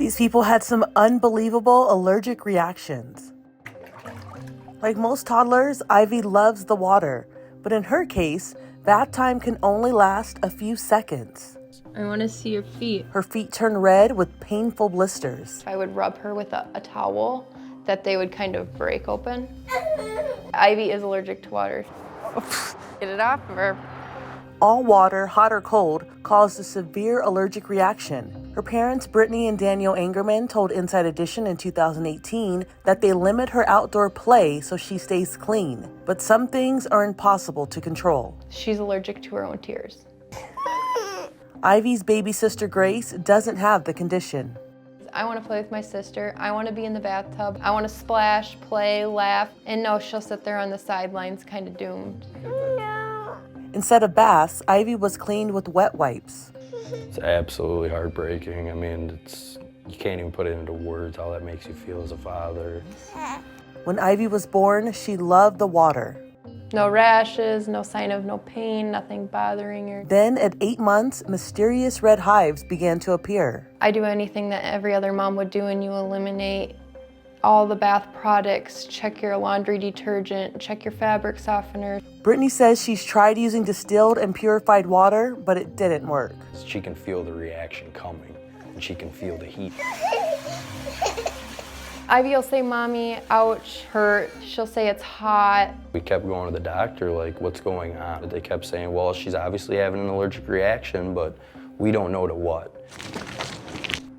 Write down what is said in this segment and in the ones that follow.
These people had some unbelievable allergic reactions. Like most toddlers, Ivy loves the water, but in her case, bath time can only last a few seconds. I want to see your feet. Her feet turn red with painful blisters. I would rub her with a towel that they would kind of break open. Ivy is allergic to water. Get it off of her. All water, hot or cold, caused a severe allergic reaction. Her parents, Brittany and Daniel Angerman, told Inside Edition in 2018 that they limit her outdoor play so she stays clean. But some things are impossible to control. She's allergic to her own tears. Ivy's baby sister Grace doesn't have the condition. I want to play with my sister. I want to be in the bathtub. I want to splash, play, laugh. And no, she'll sit there on the sidelines kind of doomed. Instead of baths, Ivy was cleaned with wet wipes. It's absolutely heartbreaking. I mean, you can't even put it into words how that makes you feel as a father. When Ivy was born, she loved the water. No rashes, no sign of no pain, nothing bothering her. Then at 8 months, mysterious red hives began to appear. I do anything that every other mom would do, and you eliminate all the bath products, check your laundry detergent, check your fabric softener. Brittany says she's tried using distilled and purified water, but it didn't work. She can feel the reaction coming, and she can feel the heat. Ivy will say, "Mommy, ouch, hurt." She'll say it's hot. We kept going to the doctor, like, what's going on? They kept saying, well, she's obviously having an allergic reaction, but we don't know to what.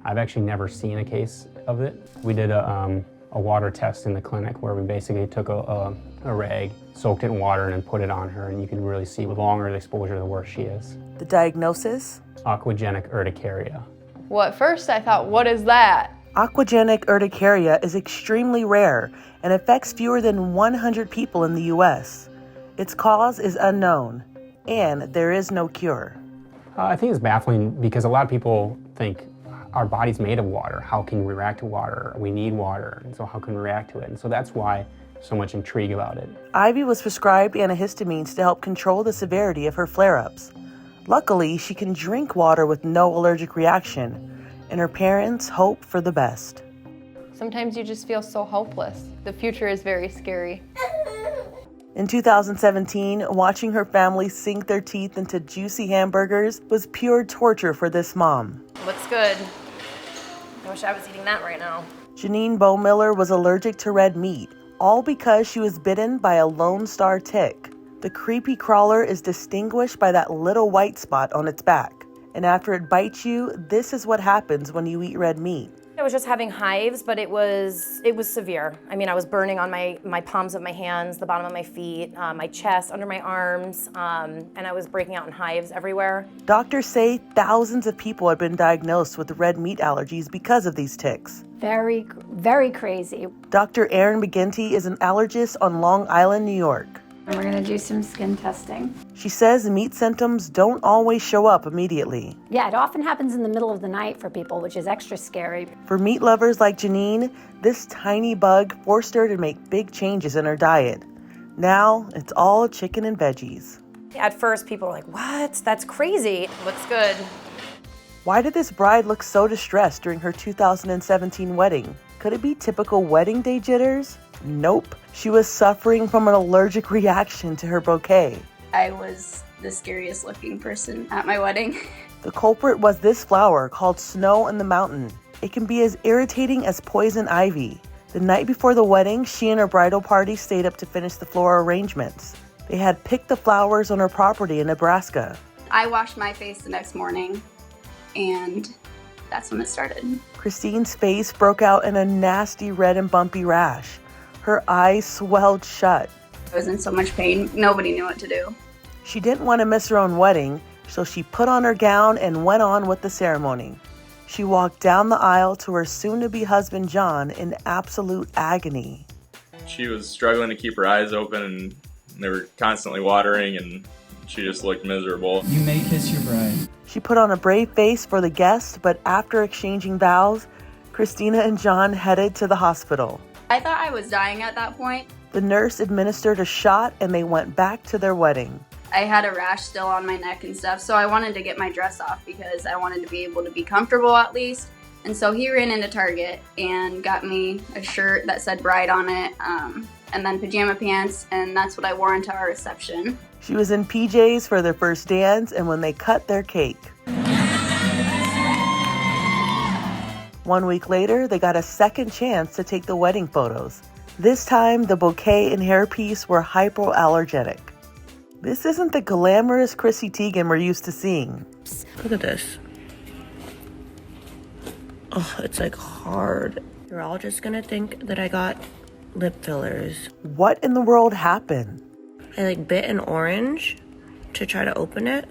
I've actually never seen a case of it. We did a water test in the clinic where we basically took a rag, soaked it in water, and then put it on her, and you can really see the longer the exposure, the worse she is. The diagnosis? Aquagenic urticaria. Well, at first I thought, what is that? Aquagenic urticaria is extremely rare and affects fewer than 100 people in the U.S. Its cause is unknown, and there is no cure. I think it's baffling because a lot of people think our body's made of water. How can we react to water? We need water, and so how can we react to it? And so that's why so much intrigue about it. Ivy was prescribed antihistamines to help control the severity of her flare-ups. Luckily, she can drink water with no allergic reaction, and her parents hope for the best. Sometimes you just feel so hopeless. The future is very scary. In 2017, watching her family sink their teeth into juicy hamburgers was pure torture for this mom. Looks good. I wish I was eating that right now. Janine Bowmiller was allergic to red meat, all because she was bitten by a Lone Star tick. The creepy crawler is distinguished by that little white spot on its back. And after it bites you, this is what happens when you eat red meat. I was just having hives, but it was severe. I mean, I was burning on my palms of my hands, the bottom of my feet, my chest, under my arms, and I was breaking out in hives everywhere. Doctors say thousands of people have been diagnosed with red meat allergies because of these ticks. Very, very crazy. Dr. Erin McGinty is an allergist on Long Island, New York. And we're gonna do some skin testing. She says meat symptoms don't always show up immediately. Yeah, it often happens in the middle of the night for people, which is extra scary. For meat lovers like Janine, this tiny bug forced her to make big changes in her diet. Now, it's all chicken and veggies. At first, people were like, what? That's crazy. Looks good. Why did this bride look so distressed during her 2017 wedding? Could it be typical wedding day jitters? Nope. She was suffering from an allergic reaction to her bouquet. I was the scariest looking person at my wedding. The culprit was this flower called Snow in the Mountain. It can be as irritating as poison ivy. The night before the wedding, she and her bridal party stayed up to finish the floral arrangements. They had picked the flowers on her property in Nebraska. I washed my face the next morning, and that's when it started. Christine's face broke out in a nasty red and bumpy rash. Her eyes swelled shut. I was in so much pain, nobody knew what to do. She didn't want to miss her own wedding, so she put on her gown and went on with the ceremony. She walked down the aisle to her soon-to-be husband, John, in absolute agony. She was struggling to keep her eyes open, and they were constantly watering, and she just looked miserable. You may kiss your bride. She put on a brave face for the guest, but after exchanging vows, Christina and John headed to the hospital. I thought I was dying at that point. The nurse administered a shot, and they went back to their wedding. I had a rash still on my neck and stuff, so I wanted to get my dress off because I wanted to be able to be comfortable at least. And so he ran into Target and got me a shirt that said bride on it, and then pajama pants, and that's what I wore into our reception. She was in PJs for their first dance and when they cut their cake. 1 week later, they got a second chance to take the wedding photos. This time, the bouquet and hairpiece were hypoallergenic. This isn't the glamorous Chrissy Teigen we're used to seeing. Look at this. Oh, it's like hard. You're all just gonna think that I got lip fillers. What in the world happened? I like bit an orange to try to open it.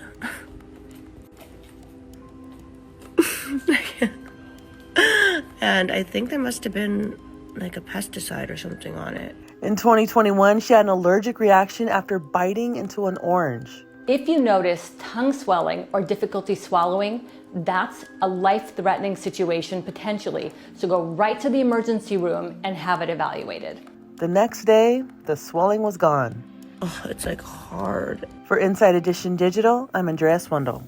And I think there must have been like a pesticide or something on it. In 2021, she had an allergic reaction after biting into an orange. If you notice tongue swelling or difficulty swallowing, that's a life-threatening situation potentially. So go right to the emergency room and have it evaluated. The next day, the swelling was gone. Oh, it's like hard. For Inside Edition Digital, I'm Andrea Swindall.